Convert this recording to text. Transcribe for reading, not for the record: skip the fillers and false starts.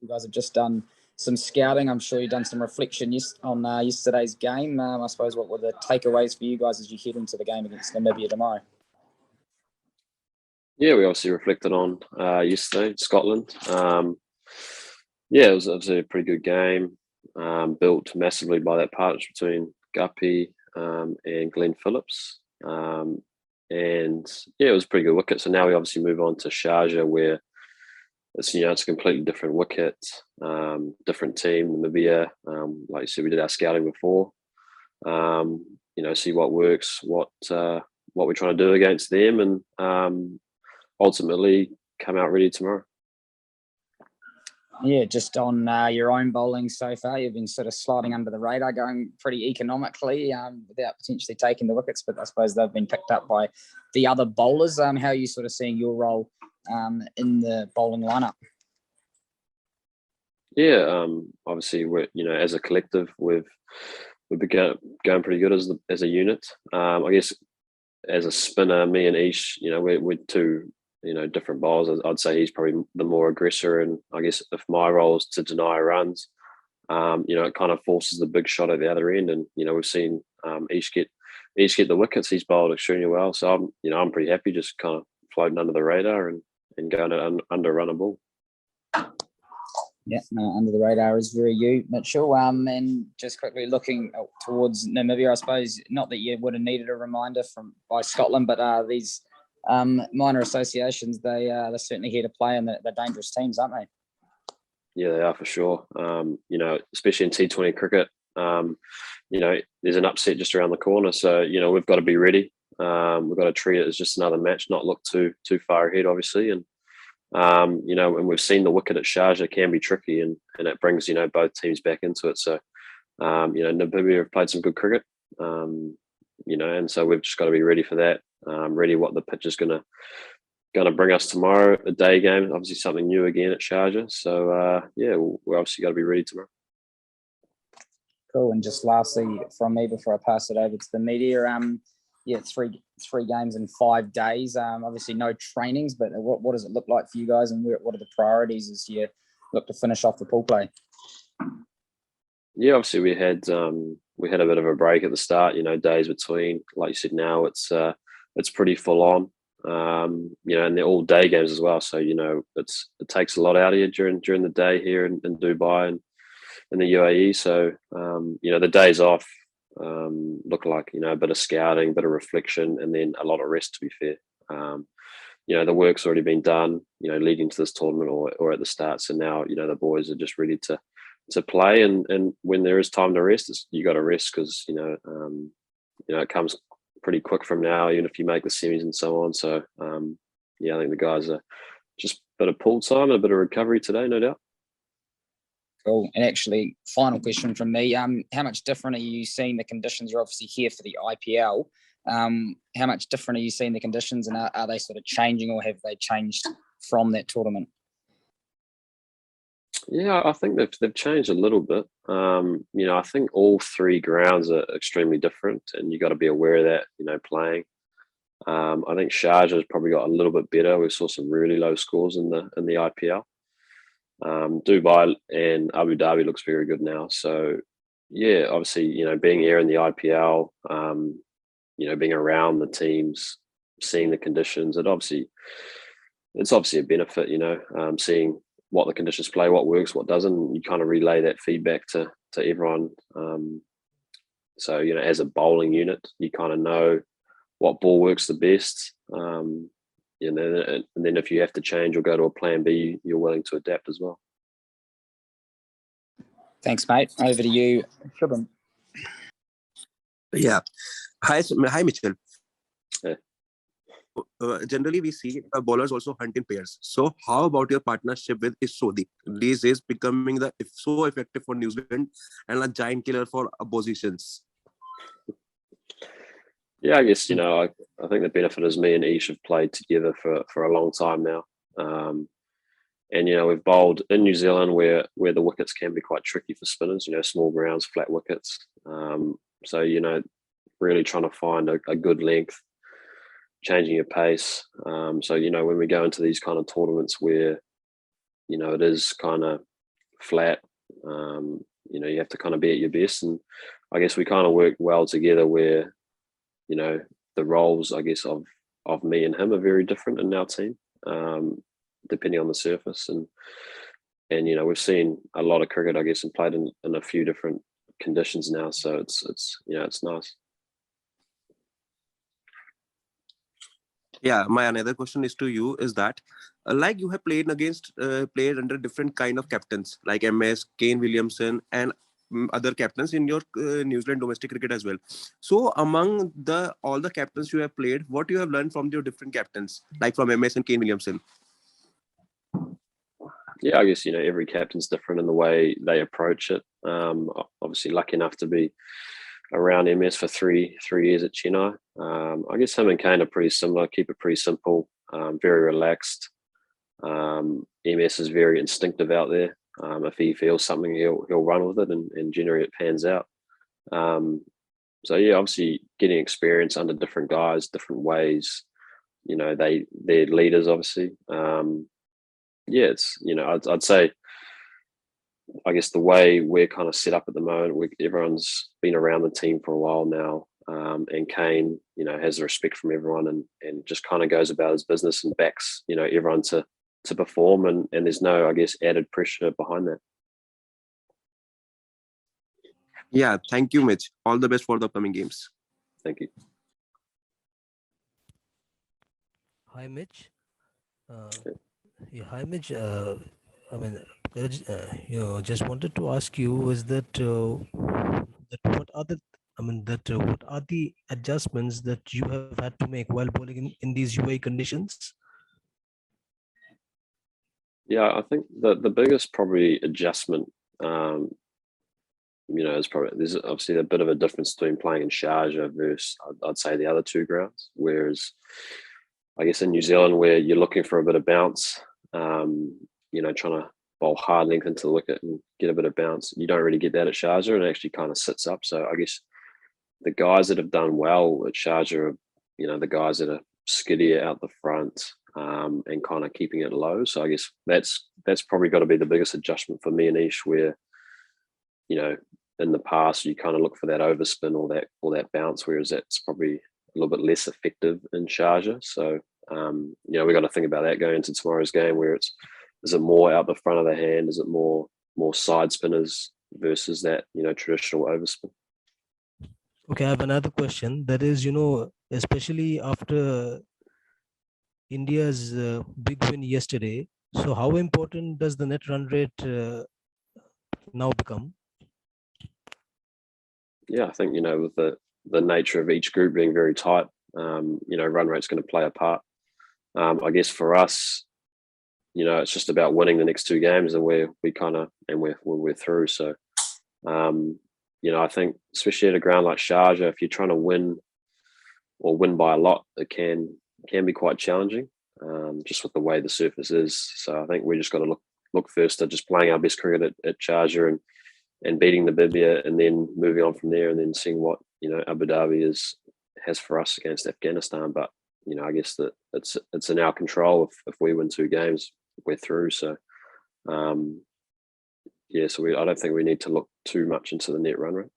You guys have just done some scouting. I'm sure you've done some reflection on yesterday's game. I suppose what were the takeaways for you guys as you head into the game against Namibia tomorrow? Yeah, we obviously reflected on yesterday, Scotland. It was a pretty good game, built massively by that partnership between Guppy and Glenn Phillips. It was a pretty good wicket. So now we obviously move on to Sharjah, where it's a completely different wicket, different team, Namibia. Like you said, we did our scouting before. See what works, what we're trying to do against them, and ultimately come out ready tomorrow. Yeah, just on your own bowling so far, you've been sort of sliding under the radar, going pretty economically without potentially taking the wickets, but I suppose they've been picked up by the other bowlers. How are you sort of seeing your role in the bowling lineup? Yeah, obviously we're as a collective we've been going pretty good as a unit. I guess as a spinner, me and Ish, we're two different bowlers. I'd say he's probably the more aggressor, and I guess if my role is to deny runs, it kind of forces the big shot at the other end. And we've seen Ish get the wickets. He's bowled extremely well, so I'm pretty happy just kind of floating under the radar and going under run a ball. Yeah, under the radar is very you, Mitchell. And just quickly looking towards Namibia, I suppose not that you would have needed a reminder by Scotland, but these minor associations, they're certainly here to play, and they're dangerous teams, aren't they? Yeah, they are for sure. Especially in T20 cricket, there's an upset just around the corner, so we've got to be ready. We've got to treat it as just another match, not look too far ahead, obviously, and and we've seen the wicket at Sharjah can be tricky, and it brings both teams back into it. So Namibia have played some good cricket, and so we've just got to be ready for that. Ready what the pitch is going to bring us tomorrow. A day game, obviously something new again at Sharjah. So we're obviously got to be ready tomorrow. Cool. And just lastly from me before I pass it over to the media, three games in 5 days. Obviously no trainings, but what does it look like for you guys, and what are the priorities as you look to finish off the pool play? Yeah, obviously we had a bit of a break at the start. Days between. Like you said, now it's pretty full on. And they're all day games as well. So it takes a lot out of you during the day here in Dubai and in the UAE. So the days off look like a bit of scouting, a bit of reflection, and then a lot of rest. To be fair, the work's already been done. Leading to this tournament or at the start. So now the boys are just ready to play, and when there is time to rest, you got to rest because it comes pretty quick from now, even if you make the semis and so on. So I think the guys are just a bit of pool time and a bit of recovery today, no doubt. Cool. And actually, final question from me: how much different are you seeing the conditions? You're obviously here for the IPL. How much different are you seeing the conditions, and are they sort of changing, or have they changed from that tournament? Yeah, I think they've changed a little bit. I think all three grounds are extremely different, and you got to be aware of that. Playing. I think Sharjah has probably got a little bit better. We saw some really low scores in the IPL. Dubai and Abu Dhabi looks very good now. So yeah, obviously being here in the IPL, being around the teams, seeing the conditions, it's obviously a benefit. Seeing what the conditions play, what works, what doesn't. You kind of relay that feedback to everyone. So as a bowling unit, you kind of know what ball works the best. And then if you have to change or go to a plan B, you're willing to adapt as well. Thanks, mate. Over to you, Shubham. Yeah. Hi, Mitchell. Hey. Generally, we see bowlers also hunt in pairs. So, how about your partnership with Sodhi? These days, becoming so effective for New Zealand and a giant killer for oppositions. Yeah, I guess I think the benefit is me and Ish have played together for a long time now, and we've bowled in New Zealand where the wickets can be quite tricky for spinners. Small grounds, flat wickets. So really trying to find a good length, changing your pace. So when we go into these kind of tournaments where it is kind of flat. You have to kind of be at your best, and I guess we kind of work well together where, the roles, I guess, of me and him are very different in our team, depending on the surface. And we've seen a lot of cricket, I guess, and played in a few different conditions now. So it's nice. Yeah, my another question is to you is that like you have played against played under different kind of captains like MS, Kane Williamson, and other captains in your New Zealand domestic cricket as well. So among all the captains you have played, what you have learned from your different captains, like from MS and Kane Williamson? Yeah, I guess every captain's different in the way they approach it. Obviously, lucky enough to be around MS for three years at Chennai. I guess him and Kane are pretty similar. Keep it pretty simple, very relaxed. MS is very instinctive out there. If he feels something, he'll run with it, and generally it pans out. So yeah, obviously getting experience under different guys, different ways. They're leaders, obviously. Yeah, it's I'd say, I guess the way we're kind of set up at the moment, everyone's been around the team for a while now, and Kane, has the respect from everyone, and just kind of goes about his business and backs, everyone to perform, and there's no, I guess, added pressure behind that. Yeah, thank you, Mitch. All the best for the upcoming games. Thank you. Hi, Mitch. Hi, Mitch. Just wanted to ask you is that what are the adjustments that you have had to make while bowling in these UAE conditions? Yeah, I think the biggest probably adjustment, is probably, there's obviously a bit of a difference between playing in Sharjah versus, I'd say, the other two grounds. Whereas, I guess in New Zealand, where you're looking for a bit of bounce, trying to bowl hard length into the wicket and get a bit of bounce, you don't really get that at Sharjah, and it actually kind of sits up. So I guess the guys that have done well at Sharjah are, the guys that are skiddier out the front, and kind of keeping it low. So I guess that's probably got to be the biggest adjustment for me and Ish, where, in the past you kind of look for that overspin or that bounce, whereas that's probably a little bit less effective in Sharjah. So we got to think about that going into tomorrow's game, where is it more out the front of the hand? Is it more side spinners versus that, traditional overspin? Okay, I have another question. That is, especially after India's big win yesterday. So how important does the net run rate now become? Yeah, I think, with the nature of each group being very tight, run rate's going to play a part. I guess for us, it's just about winning the next two games, and we're through. So, I think especially at a ground like Sharjah, if you're trying to win or win by a lot, it can be quite challenging, just with the way the surface is. So I think we just got to look first at just playing our best cricket at Sharjah and beating Namibia, and then moving on from there, and then seeing what Abu Dhabi has for us against Afghanistan. But I guess that it's in our control. If we win two games, we're through. So I don't think we need to look too much into the net run rate.